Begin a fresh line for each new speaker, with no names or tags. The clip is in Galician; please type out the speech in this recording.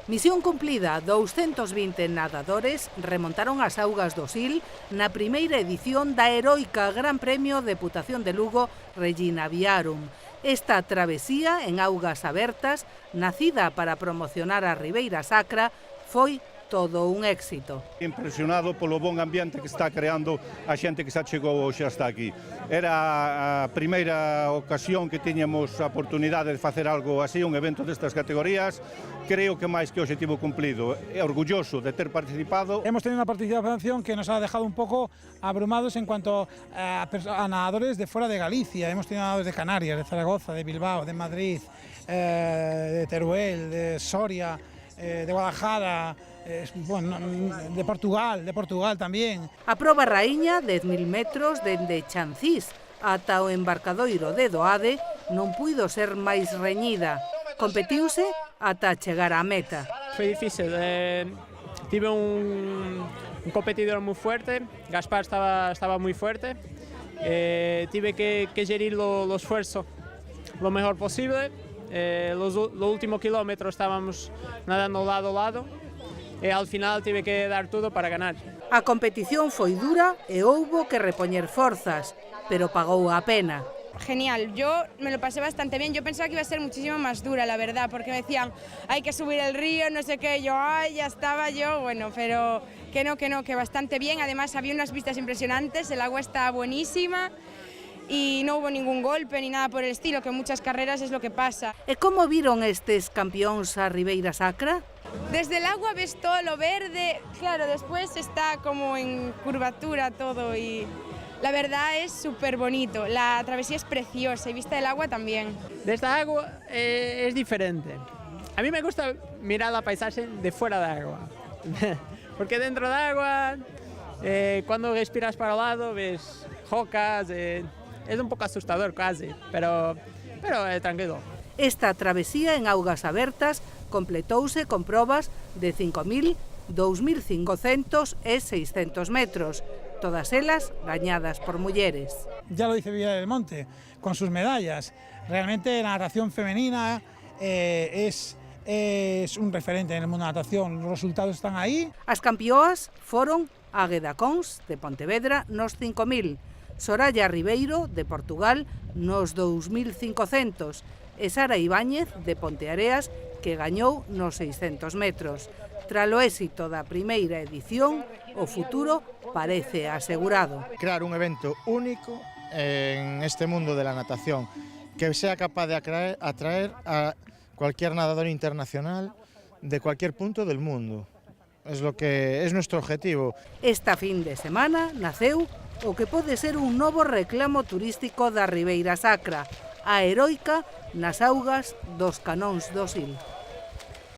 Misión cumplida, 220 nadadores remontaron as augas do Sil na primeira edición da heroica Gran Premio Deputación de Lugo Regina Viarum. Esta travesía en augas abertas, nacida para promocionar a Ribeira Sacra, foi todo un éxito.
Impresionado polo bon ambiente que está creando a xente que xa chegou hoxe hasta aquí. Era a primeira ocasión que tiñamos a oportunidade de facer algo así, un evento destas categorías. Creo que máis que o objetivo cumplido. É orgulloso de ter participado.
Hemos tenido una participación que nos ha dejado un poco abrumados en cuanto a nadadores de fuera de Galicia. Hemos tenido nadadores de Canarias, de Zaragoza, de Bilbao, de Madrid, de Teruel, de Soria, de Guadalajara, bueno, de Portugal tamén.
A proba raíña, 10.000 metros dende Chancís ata o embarcadoiro de Doade, non puido ser máis reñida. Competiuse ata chegar á meta.
Foi difícil, tive un competidor moi fuerte, Gaspar estaba moi fuerte, tive que gerir o esfuerzo lo mejor posible. Lo último kilómetro estábamos nadando lado a lado e al final tive que dar todo para ganar.
A competición foi dura e houbo que repoñer forzas, pero pagou a pena.
Genial, yo me lo pasé bastante bien, yo pensaba que iba a ser muchísimo más dura, la verdad, porque me decían, hay que subir el río, no sé qué, yo, ay, ya estaba yo, bueno, pero que no, que bastante bien, además había unas vistas impresionantes, el agua está buenísima, y no hubo ningún golpe ni nada por el estilo, que en muchas carreras es lo que pasa.
E como viron estes campións a Ribeira Sacra?
Desde el agua ves todo lo verde, claro, después está como en curvatura todo y la verdad es súper bonito, la travesía es preciosa y vista del agua también.
Desde el agua es diferente. A mí me gusta mirar la paisaje de fuera de agua, porque dentro de agua, cuando respiras para el lado, ves rocas. Es un poco asustador casi, pero tranquilo.
Esta travesía en augas abertas completouse con probas de 5.000, 2.500 e 600 metros, todas elas gañadas por mulleres.
Ya lo dice Villa del Monte, con sus medallas. Realmente la natación femenina es un referente en el mundo de la natación, los resultados están aí.
As campioas foron Águeda Cons, de Pontevedra, nos 5.000, Soraya Ribeiro, de Portugal, nos 2.500 e Sara Ibáñez, de Ponteareas, que gañou nos 600 metros. Tras o éxito da primeira edición, o futuro parece asegurado.
Crear un evento único en este mundo de la natación, que sea capaz de atraer a cualquier nadador internacional de cualquier punto del mundo. Es lo que es nuestro objetivo.
Esta fin de semana naceu o que pode ser un novo reclamo turístico da Ribeira Sacra, a heroica nas augas dos Canóns do Sil.